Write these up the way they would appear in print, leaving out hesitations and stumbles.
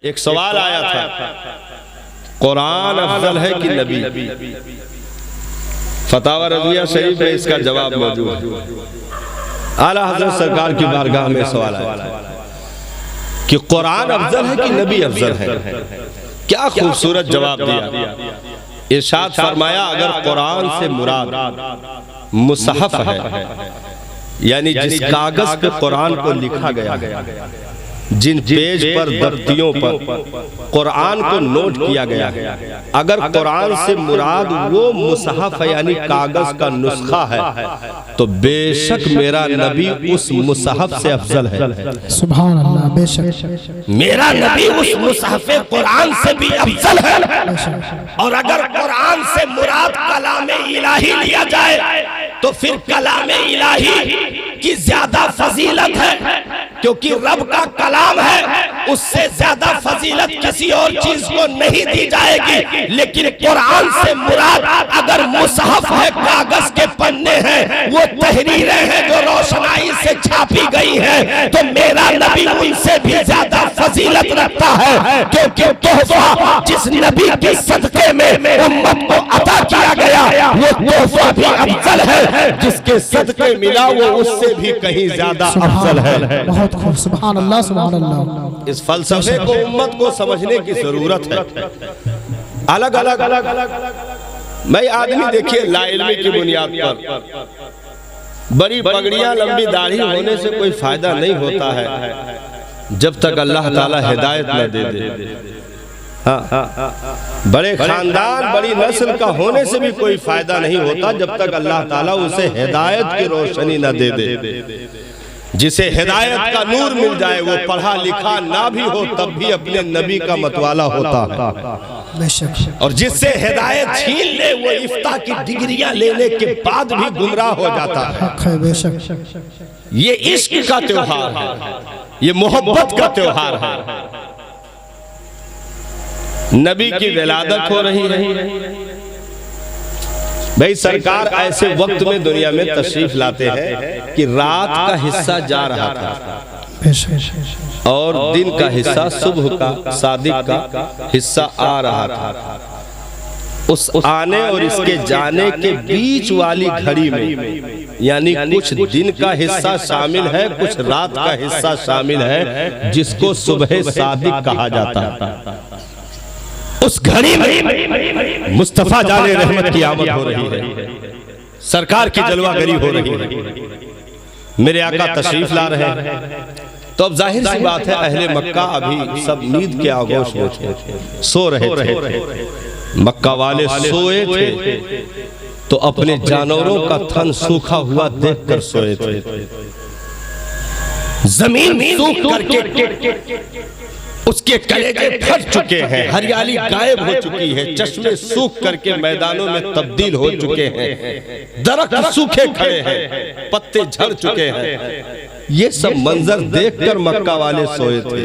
एक सवाल आया था, कुरान अफजल है कि नबी? फतावा रज़िया शरीफ में इसका जवाब मौजूद है। आला हज़रत सरकार की बारगाह में सवाल आया था कि कुरान अफजल है कि नबी अफजल है? क्या खूबसूरत जवाब दिया। इरशाद फरमाया, अगर कुरान से मुराद मुसहफ है, यानी जिस कागज पे कुरान को लिखा गया, जिन पेज पर दफ्तियों पर कुरान को नोट किया गया, अगर कुरान से मुराद वो मुसहफ है यानी कागज का नुस्खा है, तो बेशक मेरा नबी उस मुसहफ से अफजल है। सुभान अल्लाह। बेशक मेरा नबी उस मुसहफ कुरान से भी अफजल है। और अगर कुरान से मुराद कलामे इलाही लिया जाए तो फिर कलामे इलाही की ज्यादा फजीलत है, क्योंकि रब का कलाम है, उससे ज्यादा फजीलत किसी और चीज को नहीं दी जाएगी। लेकिन कुरान से मुराद अगर मुसहफ है, कागज के पन्ने हैं, वो तहरीरें हैं जो रोशनाई से छापी गई हैं, तो मेरा नबी उनसे भी ज्यादा फजीलत रखता है, क्योंकि तोहफा जिस नबी के सदके में उम्मत को अता किया गया, वो तोहफा भी अफजल है। जिसके सदके मिला वो उससे भी कहीं ज्यादा अफजल है। बहुत खूब। सुभान अल्लाह, सुभान अल्लाह। इस फलसफे को उम्मत को समझने की जरूरत है। अलग अलग मैं आदमी देखिए लाइल्मी की बुनियाद पर बड़ी पगड़ियां लंबी दाढ़ी होने से कोई फायदा नहीं होता है जब तक अल्लाह ताला हिदायत न दे दे। बड़े खानदान बड़ी नस्ल का होने से भी कोई फायदा नहीं होता जब तक अल्लाह ताला उसे हिदायत की रोशनी न दे दे। जिसे हिदायत का नूर मिल जाए, वो पढ़ा लिखा ना भी हो तब भी अपने नबी का मतवाला होता है। और जिससे हिदायत छीन ले, वो इफ्ता की डिग्रियां लेने के बाद भी गुमराह हो जाता है। ये इश्क का त्योहार है, ये मोहब्बत का त्योहार है। नबी की विलादत हो रही है। भाई सरकार ऐसे वक्त में दुनिया में तशरीफ लाते हैं कि रात का हिस्सा जा रहा था और दिन का हिस्सा, सुबह का सादिक का हिस्सा आ रहा था। उस आने और इसके जाने के बीच वाली घड़ी में, यानी कुछ दिन का हिस्सा शामिल है, कुछ रात का हिस्सा शामिल है, जिसको सुबह सादिक कहा जाता है। उस घड़ी में मुस्तफा जाने रहमत की आमद हो रही है, सरकार की जलवागरी हो रही है, मेरे आका तशरीफ ला रहे हैं। तो अब जाहिर सी बात है, अहले मक्का अभी सब नींद के आगोश में थे, सो रहे थे। मक्का वाले सोए थे तो अपने जानवरों का थन सूखा हुआ देखकर सोए थे। जमीन सूख करके उसके कलेजे फट चुके हैं, हरियाली गायब हो चुकी है, चश्मे सूख करके मैदानों में तब्दील हो चुके हैं, दरख्त सूखे खड़े हैं, पत्ते झड़ चुके हैं। ये सब मंजर देखकर मक्का वाले सोए थे।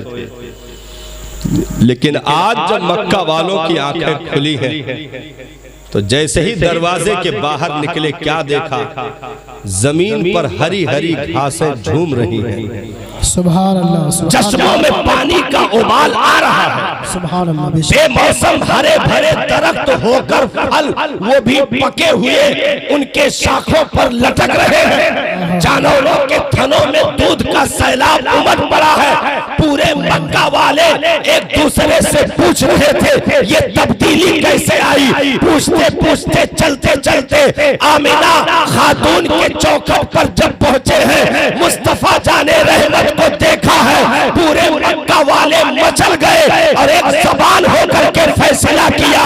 लेकिन आज जब मक्का वालों की आंखें खुली हैं, तो जैसे ही दरवाजे के बाहर निकले, क्या देखा? जमीन पर हरी हरी घासें झूम रही हैं। सुभान अल्लाह। चश्मों में पानी का उबाल आ रहा है। सुभान अल्लाह। बेमौसम हरे भरे दरख्त होकर फल वो भी पके हुए उनके शाखों पर लटक रहे हैं। जानवरों के थनों में दूध का सैलाब उमड़ पड़ा है। पूरे मक्का वाले एक दूसरे से पूछ रहे थे, ये तब्दीली कैसे आई? पूछते पूछते चलते चलते आमिना खातून के चौखट पर जब पहुंचे हैं, मुस्तफा जाने रहमत को देखा है, पूरे मक्का वाले मचल गए और एक ज़बान होकर के फैसला किया,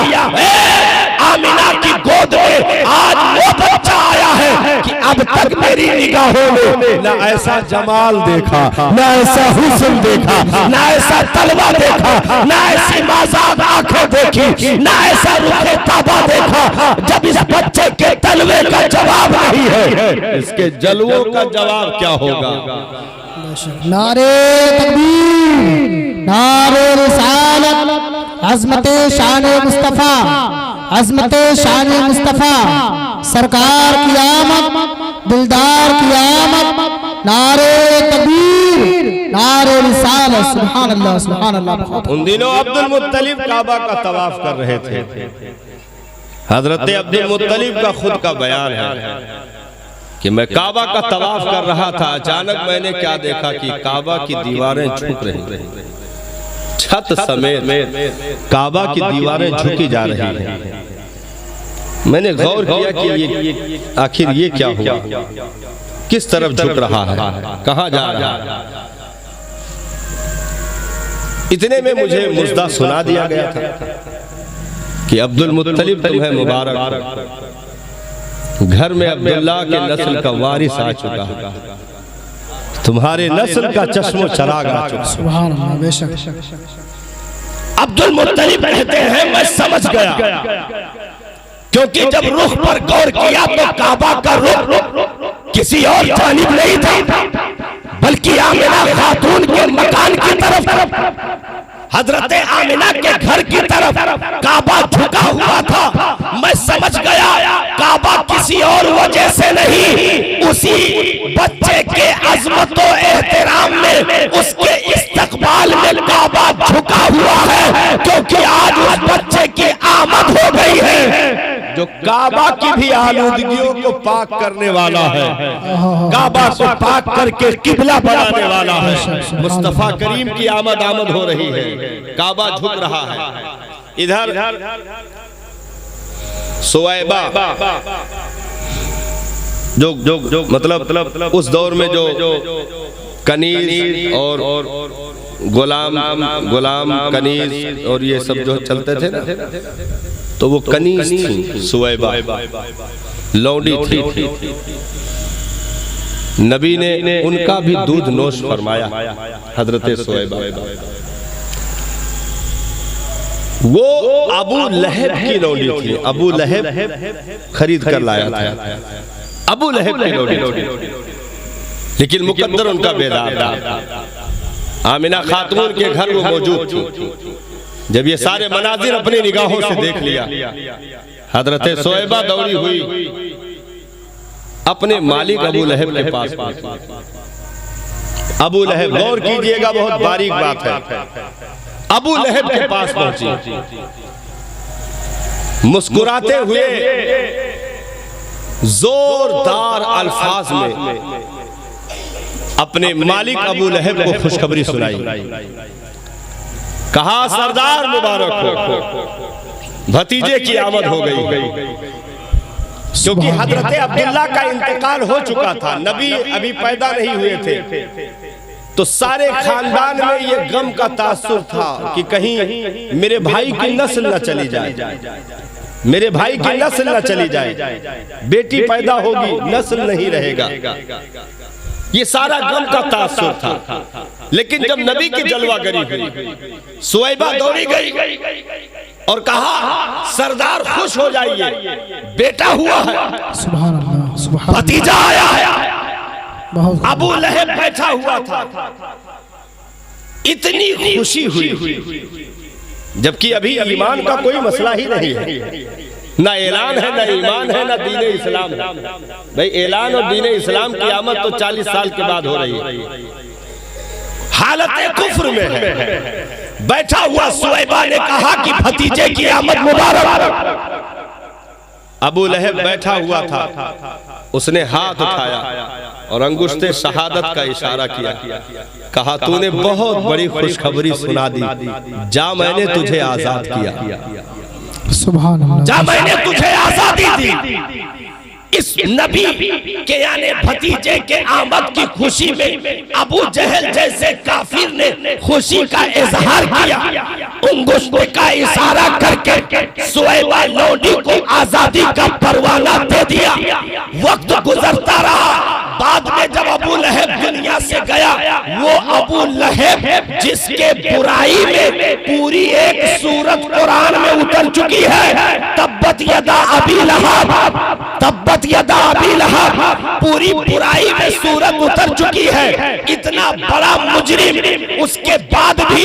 आमिना की गोद में आज वो बच्चा आया है कि अब तक मेरी निगाहों में ना ऐसा जमाल देखा, ना ऐसा हुस्न देखा, ना ऐसा तलवा देखा, ना ऐसी माज़ाब आंखें देखी, ना ऐसा रुखे ताबा देखा। जब इस बच्चे के तलवे का जवाब नहीं है, इसके जलवों का जवाब क्या होगा? नारे तकबीर, नारे रिसालत, अज़मते शाने मुस्तफा, अज़मते शाने मुस्तफा, सरकार की आमद, दिलदार की आमद, नारे तकबीर। तकबीर, नारे रिसालत, सुभान अल्लाह सुभान अल्लाह। उन दिनों अब्दुल मुत्तलिब काबा का तवाफ कर रहे थे। हजरत अब्दुल मुत्तलिब का खुद का बयान है कि मैं काबा का तवाफ कर रहा था, अचानक मैंने क्या देखा कि काबा की दीवारें झुक रही, छत समेत काबा की दीवारें झुकी जा रही हैं। मैंने गौर किया कि ये आखिर ये क्या हुआ, किस तरफ झुक रहा है, कहां जा रहा है। इतने में मुझे मुजदा सुना दिया गया था कि अब्दुल मुत्तलिब तुम्हें मुबारक, घर में अब्दुल्ला के नस्ल का वारिस आ चुका है, तुम्हारे नस्ल का चश्मो चराग आ चुका। सुभान अल्लाह, बेशक। अब्दुल मुत्तलिब कहते हैं मैं समझ गया, क्योंकि जब रुख पर गौर किया तो काबा का रुख किसी और जानिब नहीं था, बल्कि आमिना खातून के मकान की तरफ, हजरत आमिना के घर की तरफ काबा झुका हुआ था। मैं समझ गया काबा किसी और वजह से नहीं, उसी बच्चे के अजमत व एहतराम में, उसके इस्तकबाल में काबा झुका हुआ है, क्योंकि आज उस बच्चे की आमद हो गई है जो काबा की भी आलूदगियों को पाक करने वाला है, काबा को पाक करके किबला बनाने वाला है। मुस्तफा करीम की आमद हो रही है, काबा झुक रहा है। इधर सुवैबा जो मतलब उस दौर में जो कनीज और गुलाम कनीज और ये सब जो चलते थे ना, तो वो कनीज थी, सुवैबा लौंडी थी। नबी ने उनका भी दूध नोश फरमाया, हजरत सुवैबा। वो अबू लहब की लौंडी थी, अबू लहब खरीद कर लाया था, अबू लहब की लौंडी, लेकिन मुकद्दर उनका बेदार था। आमिना खातून के घर वो मौजूद थी। जब ये सारे मनाजिर अपनी निगाहों से देख लिया, हजरत सुवैबा दौड़ी हुई अपने मालिक अबू लहब के पास। अबू लहब, गौर कीजिएगा, बहुत बारीक बात है, अबू लहब के पास पहुंची, मुस्कुराते हुए जोरदार अल्फाज में अपने मालिक अबू लहब को खुशखबरी सुनाई। कहा सरदार मुबारक हो, भतीजे की आमद हो गई, क्योंकि हजरत अब्दुल्ला का इंतकाल हो चुका था, नबी अभी पैदा नहीं हुए थे। तो सारे खानदान में ये गम का तासुर था कि कहीं मेरे भाई की नस्ल न चली जाए, मेरे भाई की नस्ल न चली जाए, बेटी पैदा होगी नस्ल नहीं रहेगा, ये सारा गम का तासुर था। लेकिन जब नबी की जलवागरी हुई, सुवैबा दौड़ी गई और कहा सरदार खुश हो जाइए, बेटा हुआ है, सुभान अल्लाह, सुभान भतीजा आया है। अबू लहब बैठा हुआ था, इतनी खुशी हुई, जबकि अभी ईमान का कोई मसला ही नहीं है, ना ऐलान है, ना ईमान है, ना दीन इस्लाम है। भाई ऐलान और दीन इस्लाम की आमद तो 40 साल के बाद हो रही है, हालत कुफ्र में है। बैठा हुआ सुवैबा ने कहा कि भतीजे की आमद मुबारक। अबू लहब बैठा हुआ था, उसने हाथ उठाया और अंगुश्ते शहादत का इशारा किया, कहा तूने बहुत बड़ी खुशखबरी सुना दी, जा मैंने तुझे आजाद किया, सुभान अल्लाह, जा मैंने तुझे आजादी दी। इस नबी के यानी भतीजे के आमद की खुशी में अबू जहल जैसे काफिर ने खुशी का इजहार किया, अंगुश्ते का इशारा करके सुवैबा लौंडी को आजादी का परवाना दे दिया। वक्त गुजरता रहा, बाद में जब अबू लहब दुनिया से गया, वो अबू लहब जिसके बुराई में पूरी एक सूरत कुरान में उतर चुकी है, तब तब्बत यदा अबी लहब, तब्बत यदा अबी लहब, पूरी बुराई में सूरत उतर चुकी है। इतना बड़ा मुजरिम, उसके बाद भी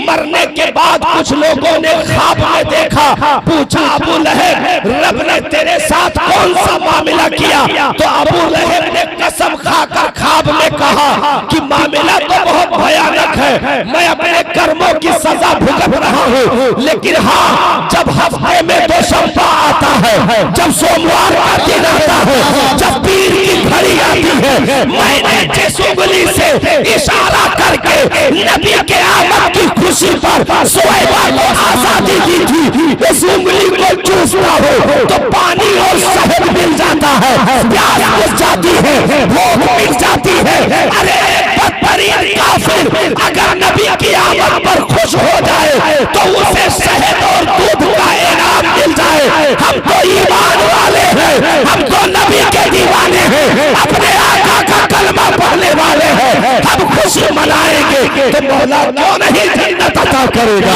मरने के बाद कुछ लोगों ने ख्वाब में देखा, पूछा अबू लहब रब ने तेरे साथ कौन सा मामला किया? तो अबू लहब ने कसम खाकर ख्वाब में कहा कि मामला तो बहुत भयानक है, मैं अपने कर्मों की सजा भुगत रहा हूँ, लेकिन हाँ जब हफ्ते में 2 शंबा आता है, जब सोमवार का दिन आता है, जब पीर की घड़ी आती है, मैंने जिस उंगली से इशारा करके नबी के आमद की खुशी पर सुहैबा को आजादी दी थी, उस उंगली को चूसता हो तो पानी और शहद मिल जाता है, प्यास बुझ जाती है, भूख मिट जाती है। अरे बदतरीन काफिर अगर नबी की आमद पर खुश हो जाए तो उसे शहद और दूध का इनाम मिल जाए। हम तो ईमान वाले हैं, हम तो नबी के दीवाने हैं, अपने आका का कलमा पढ़ने वाले हैं, हम खुशी मनाएंगे तो मौला क्यों नहीं जन्नत अता करेगा।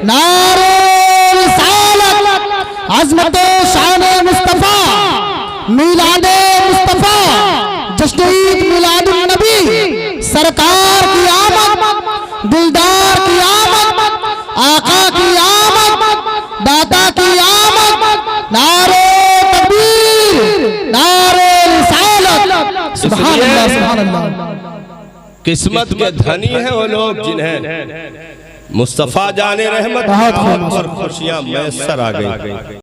नारे रिसालत, अज़मत शान मुस्तफा, मिलादे मुस्तफा, जश्न ईद मिलादुन नबी, सरकार की आमद, दिलदार की आमद, आका की आमद, दाता की आमद, नारे तकबीर, नारे रिसालत। सुभान अल्लाह, सुभान अल्लाह। किस्मत के धनी हैं वो लोग जिन्हें मुस्तफा जाने रहमत बहुत और खुशियां मैसर आ गई।